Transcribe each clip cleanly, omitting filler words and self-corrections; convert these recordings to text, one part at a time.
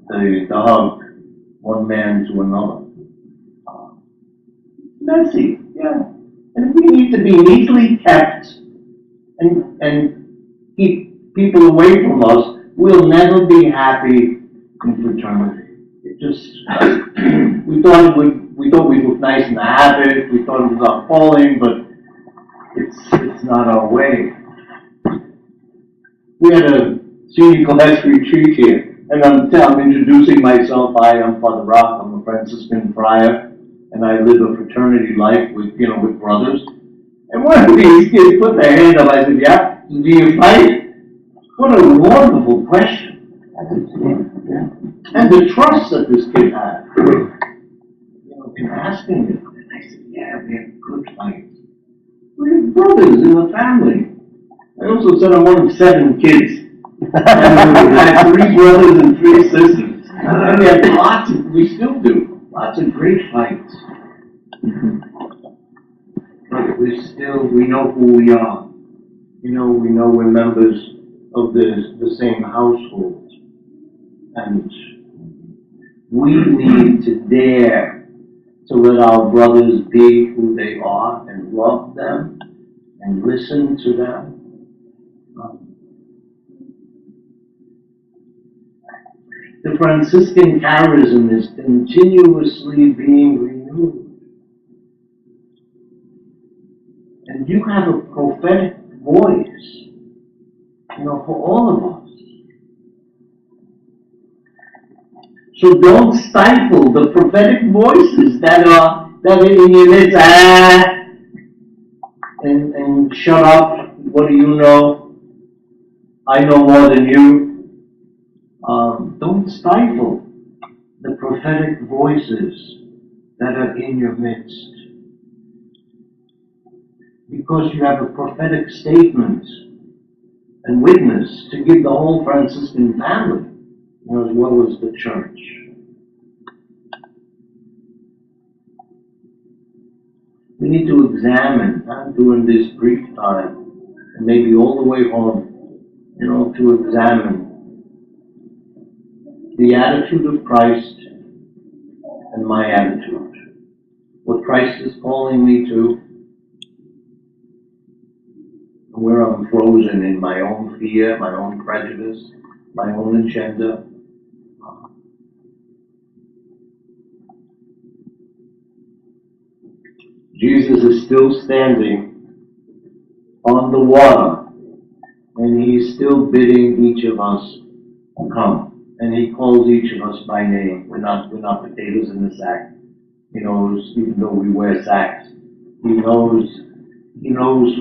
the hug, one man to another. Uh, Messy, yeah. And we need to be neatly kept and keep people away from us. We'll never be happy in fraternity. It just, we thought we looked nice in the habit, we thought it was our calling, but it's not our way. We had a senior class retreat here, and I'm introducing myself. Hi, I'm Father Rock. I'm a Franciscan friar, and I live a fraternity life with, with brothers. And one of these kids put their hand up. I said, "Yeah, do you fight?" What a wonderful question. And the trust that this kid had, in asking it. And I said, "Yeah, we have good fights. We have brothers in the family." I also said I'm one of 7 kids. And I had 3 brothers and 3 sisters. And we had we still do, lots of great fights. But we know who we are. We know we're members of the same household. And we need to dare to let our brothers be who they are and love them and listen to them. The Franciscan charism is continuously being renewed. And you have a prophetic voice, for all of us. So don't stifle the prophetic voices that are in your midst. And shut up. What do you know? I know more than you. Don't stifle the prophetic voices that are in your midst. Because you have a prophetic statement and witness to give the whole Franciscan family, as well as the church. We need to examine, during this brief time, and maybe all the way home, to examine the attitude of Christ and my attitude. What Christ is calling me to, where I'm frozen in my own fear, my own prejudice, my own agenda. Jesus is still standing on the water, and he's still bidding each of us come. And he calls each of us by name. We're not potatoes in the sack. He knows, even though we wear sacks, he knows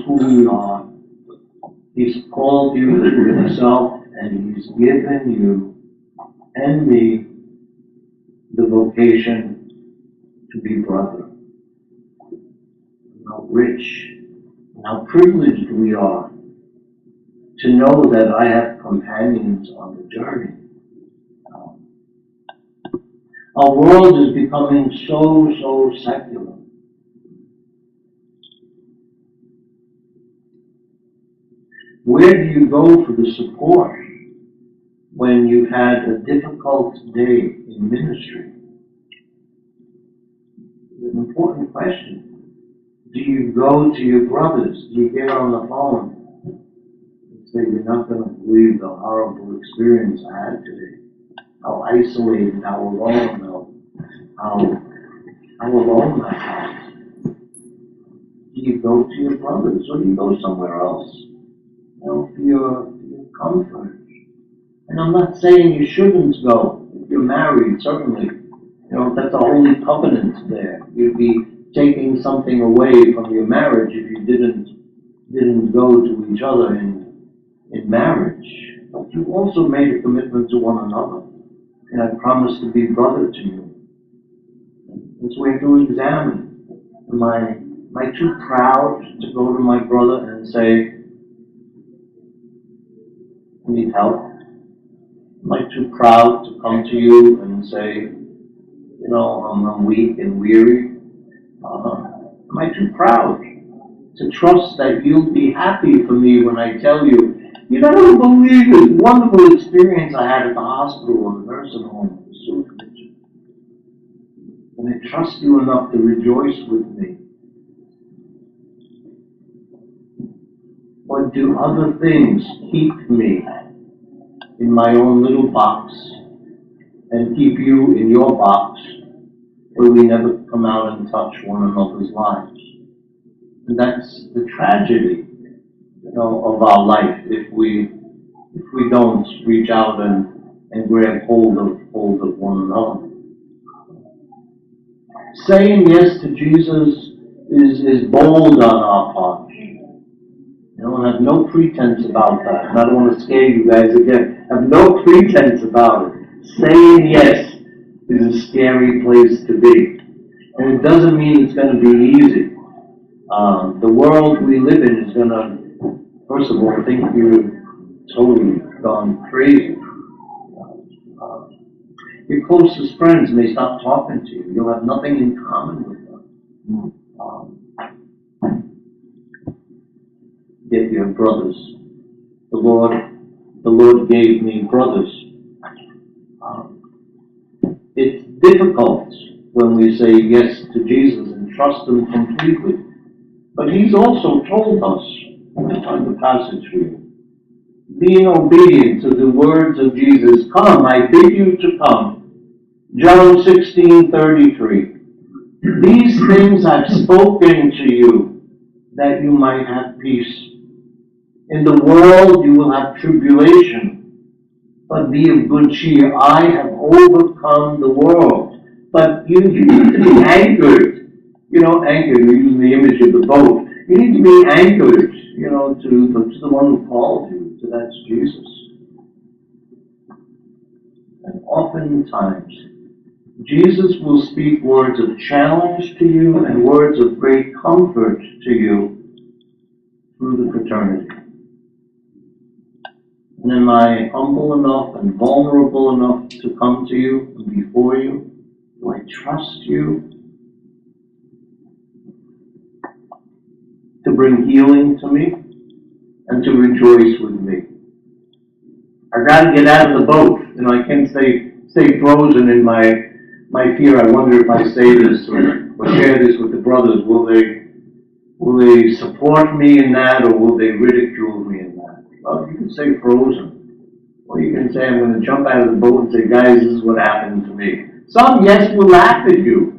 who we are. He's called you to himself, and he's given you and me the vocation to be brother. How rich and how privileged we are to know that I have companions on the journey. Our world is becoming so secular. Where do you go for the support when you've had a difficult day in ministry? It's an important question. Do you go to your brothers? Do you get on the phone and say, "You're not going to believe the horrible experience I had today. How isolated, how alone, how alone I felt." Do you go to your brothers, or do you go somewhere else? For your comfort. And I'm not saying you shouldn't go. If you're married, certainly. That's a holy covenant there. You'd be taking something away from your marriage if you didn't go to each other in marriage. But you also made a commitment to one another. And I promised to be brother to you. And so we have to examine. Am I too proud to go to my brother and say, "I need help"? Am I too proud to come to you and say, I'm weak and weary? Am I too proud to trust that you'll be happy for me when I tell you You don't believe this wonderful experience I had at the hospital or the nursing home. And I trust you enough to rejoice with me. Or do other things keep me in my own little box and keep you in your box where we never come out and touch one another's lives? And that's the tragedy, of our life if we don't reach out and grab hold of one another. Saying yes to Jesus is bold on our part. And have no pretense about that. And I don't want to scare you guys again. Have no pretense about it. Saying yes is a scary place to be. And it doesn't mean it's going to be easy. The world we live in is going to, first of all, think you're totally gone crazy. Your closest friends may stop talking to you. You'll have nothing in common with them. Get your brothers. The Lord gave me brothers. It's difficult when we say yes to Jesus and trust Him completely. But He's also told us, let's find the passage for you, being obedient to the words of Jesus, come, I bid you to come. John 16:33. These things I've spoken to you, that you might have peace. In the world you will have tribulation, but be of good cheer. I have overcome the world. But you need to be anchored. Anchored, we're using the image of the boat. You need to be anchored, to the one who called you, to that's Jesus. And oftentimes, Jesus will speak words of challenge to you and words of great comfort to you through the fraternity. And am I humble enough and vulnerable enough to come to you and before you? Do I trust you to bring healing to me and to rejoice with me? I got to get out of the boat. I can't stay frozen in my fear. I wonder if I say this or share this with the brothers, will they support me in that, or will they ridicule me in that? Well, you can say frozen. Or you can say, I'm going to jump out of the boat and say, guys, this is what happened to me. Some, yes, will laugh at you.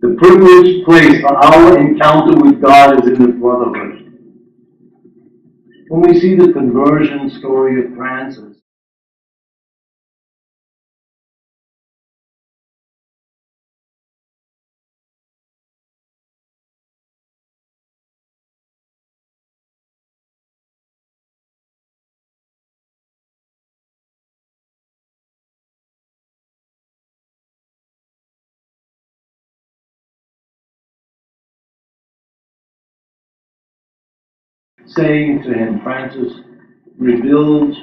The privileged place for our encounter with God is in the brotherhood. When we see the conversion story of Francis, saying to him, Francis, rebuild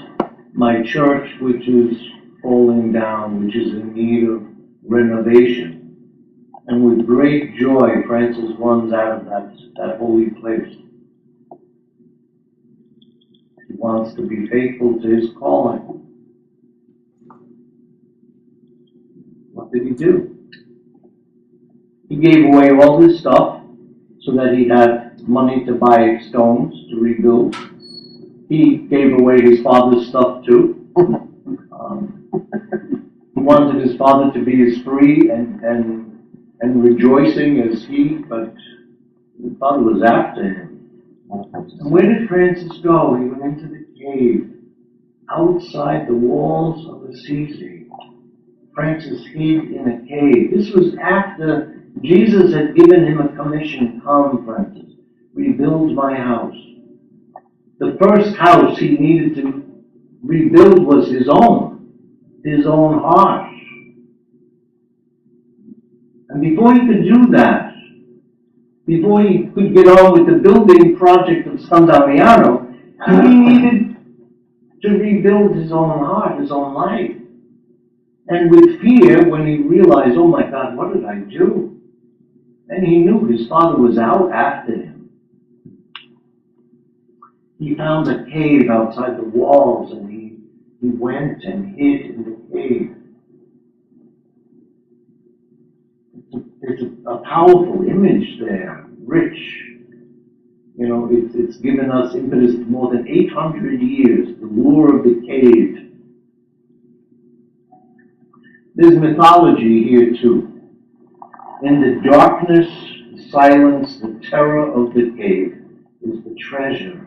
my church which is falling down, which is in need of renovation. And with great joy, Francis runs out of that holy place. He wants to be faithful to his calling. What did he do? He gave away all his stuff so that he'd have money to buy stones to rebuild. He gave away his father's stuff too. He wanted his father to be as free and rejoicing as he, but his father was after him. And where did Francis go? He went into the cave, outside the walls of Assisi. Francis hid in a cave. This was after Jesus had given him a commission. Come, Francis, rebuild my house. The first house he needed to rebuild was his own heart. And before he could do that, before he could get on with the building project of San Damiano, he needed to rebuild his own heart, his own life. And with fear, when he realized, oh my God, what did I do? And he knew his father was out after him. He found a cave outside the walls, and he went and hid in the cave. It's a powerful image there, rich. You know, it's given us impetus for more than 800 years, the lure of the cave. There's mythology here too. In the darkness, the silence, the terror of the cave is the treasure.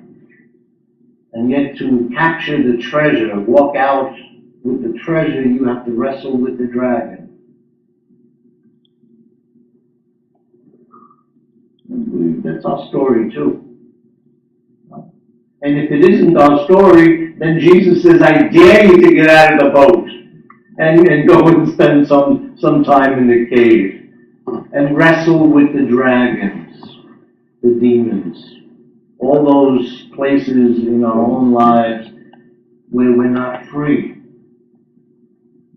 And yet to capture the treasure, walk out with the treasure, you have to wrestle with the dragon. That's our story too. And if it isn't our story, then Jesus says, I dare you to get out of the boat and go and spend some time in the cave and wrestle with the dragons, the demons, all those places in our own lives where we're not free.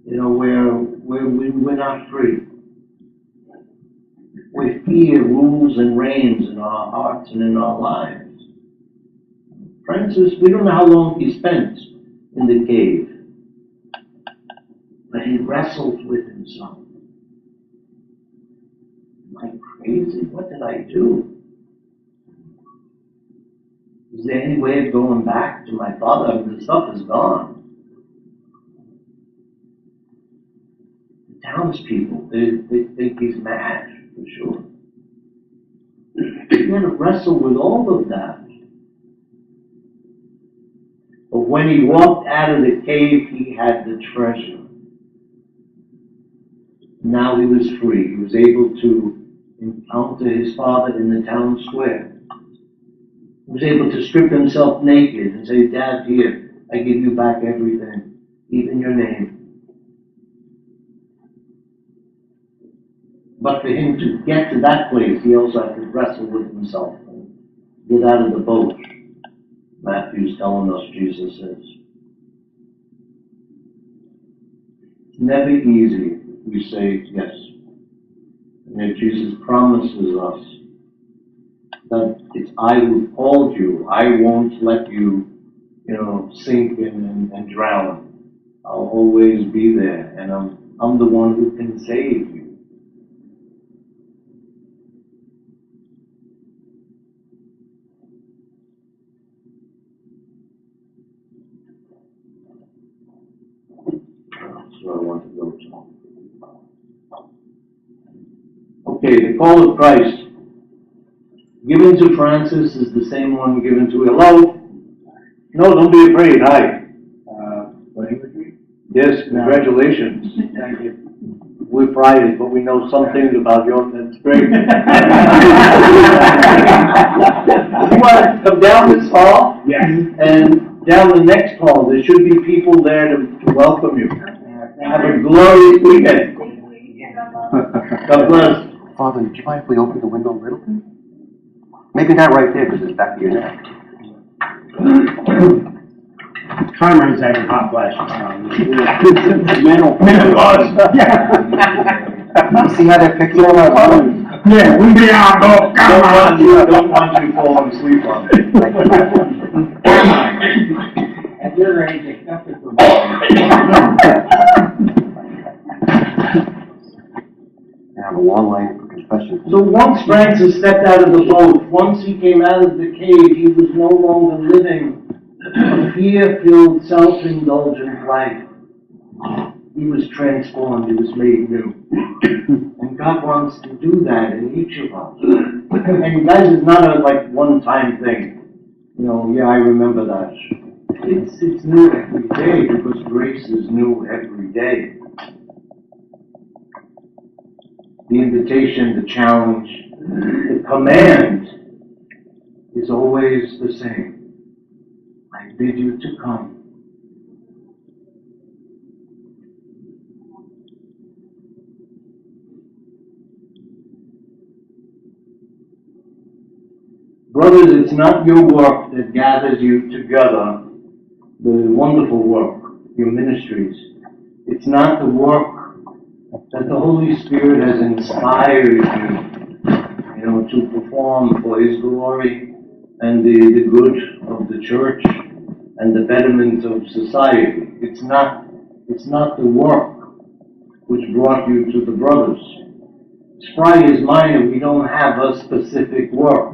You know, where we're not free. Where fear rules and reigns in our hearts and in our lives. Francis, we don't know how long he spent in the cave, but he wrestled with himself. Am I crazy? What did I do? Is there any way of going back to my father? I mean, the stuff is gone. The townspeople, they think he's mad, for sure. He had to wrestle with all of that. But when he walked out of the cave, he had the treasure. Now he was free. He was able to encounter his father in the town square. He was able to strip himself naked and say, Dad, here, I give you back everything, even your name. But for him to get to that place, he also had to wrestle with himself and get out of the boat. Matthew's telling us, Jesus says. It's never easy if we say yes. And yet Jesus promises us that it's I who called you. I won't let you, sink and drown. I'll always be there, and I'm the one who can save you. That's where I want to go to. Okay, the call of Christ given to Francis is the same one given to hello. No, don't be afraid. Hi. Wedding retreat? Yes, congratulations. Thank you. We're Fridays, but we know some things about yours. That's great. You want to come down this hall? Yes. And down the next hall, there should be people there to welcome you. Have a glorious weekend. God bless. Father, do you mind if we open the window a little bit? Maybe not right there because it's back of your neck. Conrad's having hot flashes. Mental. Yeah. You see how that picture on our phone? Yeah, we be out, Don't want you falling asleep on it. At your age, except for I have a long line for confession. So once Francis stepped out of the boat, once he came out of the cave, he was no longer living a fear-filled, self-indulgent life. He was transformed. He was made new. And God wants to do that in each of us. And guys, it's not a one-time thing. I remember that. It's new every day because grace is new every day. The invitation, the challenge, the command is always the same. I bid you to come. Brothers, it's not your work that gathers you together, the wonderful work, your ministries. It's not the work that the Holy Spirit has inspired you, to perform for His glory and the good of the church and the betterment of society. It's not the work which brought you to the brothers. It's Friars Minor, we don't have a specific work.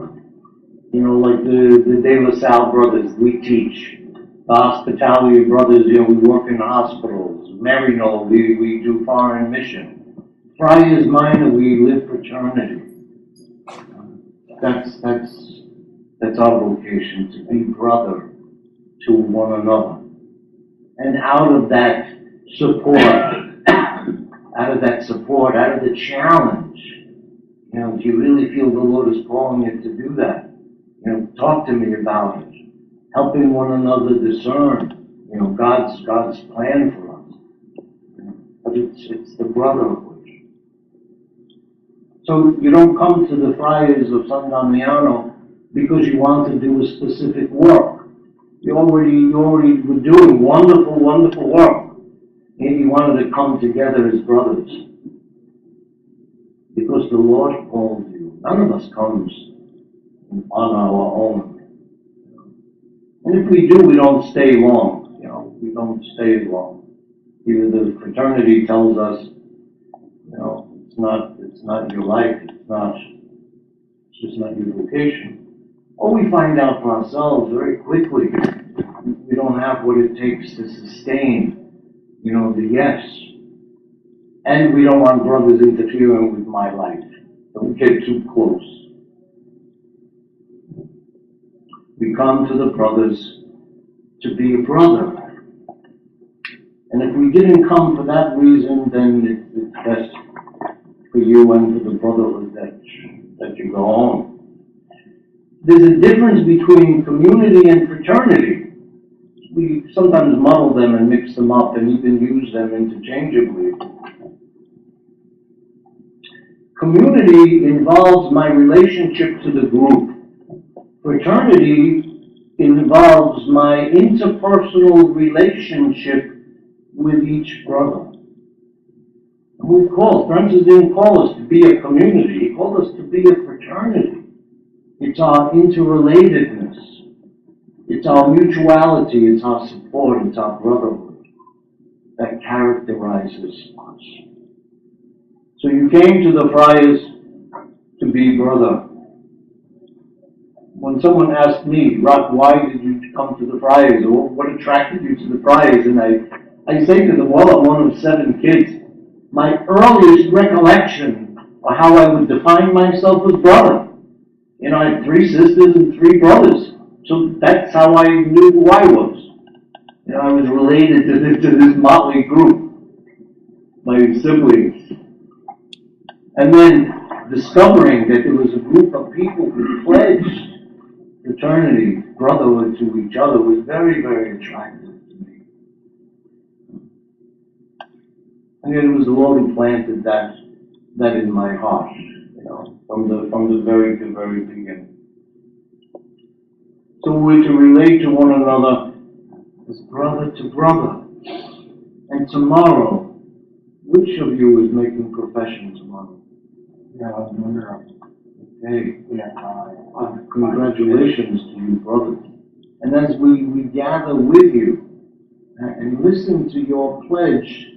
Like the De La Salle brothers, we teach. The Hospitality brothers, we work in hospitals. Maryknoll, we do foreign mission. Friars Minor, we live fraternity. That's our vocation, to be brother to one another. And out of that support, out of the challenge, if you really feel the Lord is calling you to do that, talk to me about it. Helping one another discern, God's plan for us. But it's the brotherhood. So you don't come to the Friars of San Damiano because you want to do a specific work. You already were doing wonderful, wonderful work. And you wanted to come together as brothers. Because the Lord called you. None of us comes on our own. And if we do, we don't stay long. We don't stay long. Either the fraternity tells us, it's not your life, it's just not your vocation. Or we find out for ourselves very quickly, we don't have what it takes to sustain, the yes. And we don't want brothers interfering with my life. Don't get too close. We come to the brothers to be a brother. And if we didn't come for that reason, then it's best for you and for the brotherhood that you go on. There's a difference between community and fraternity. We sometimes muddle them and mix them up and even use them interchangeably. Community involves my relationship to the group. Fraternity involves my interpersonal relationship with each brother. Francis didn't call us to be a community, he called us to be a fraternity. It's our interrelatedness, it's our mutuality, it's our support, it's our brotherhood that characterizes us. So you came to the Friars to be brother. When someone asked me, Rock, why did you come to the Friars, or what attracted you to the Friars, and I say to them, well, I'm one of 7 kids. My earliest recollection of how I would define myself was brother. I had 3 sisters and 3 brothers. So that's how I knew who I was. I was related to this motley group, my siblings. And then discovering that there was a group of people who pledged fraternity, brotherhood to each other was very, very attractive to me. And it was the Lord who planted that in my heart, from the very beginning. So we're to relate to one another as brother to brother. And tomorrow, which of you is making profession tomorrow? Okay. Congratulations to you, brothers. And as we gather with you and listen to your pledge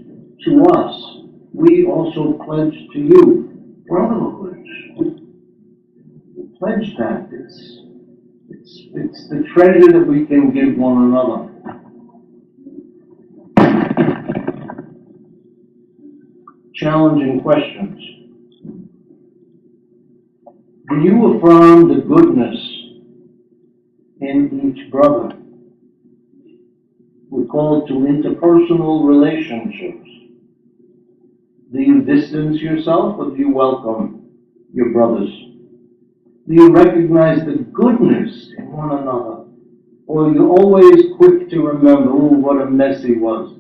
to us, we also pledge to you brotherhood. We pledge that. It's the treasure that we can give one another. Challenging questions. Do you affirm the goodness in each brother? We're called to interpersonal relationships. Do you distance yourself, or do you welcome your brothers? Do you recognize the goodness in one another? Or are you always quick to remember, oh, what a mess he was,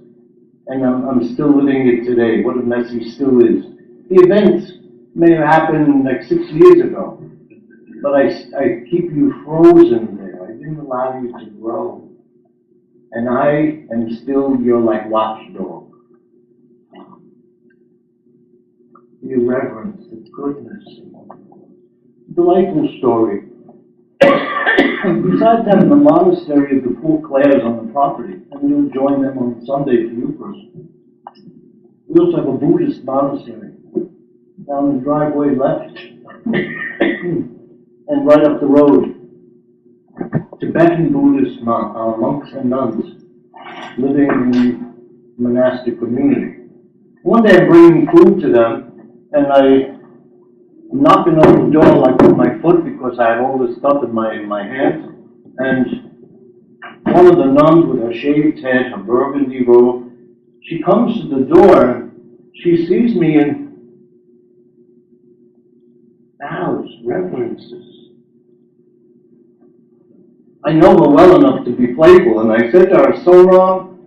and I'm still living it today, what a mess he still is. The event may have happened like 6 years ago, but I keep you frozen there. I didn't allow you to grow. And I am still your watchdog. the irreverence, the goodness. Delightful story. Besides having the monastery of the Poor Clares on the property, and you'll join them on Sunday for Eucharist. We also have a Buddhist monastery down the driveway left and right up the road. Tibetan Buddhist monks and nuns living in the monastic community. One day I'm bringing food to them, and I'm knocking on the door like with my foot because I had all this stuff in my hands. And one of the nuns with her shaved head, her burgundy robe, she comes to the door, she sees me and bows, reverences. I know her well enough to be playful, and I said to her, Sonam,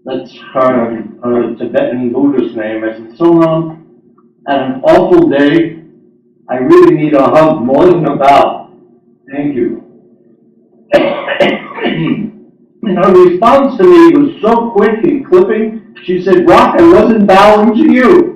that's her Tibetan Buddhist name. I said, Sonam, at an awful day, I really need a hug more than a bow. Thank you. And her response to me was so quick and clipping. She said, Rock, I wasn't bowing to you.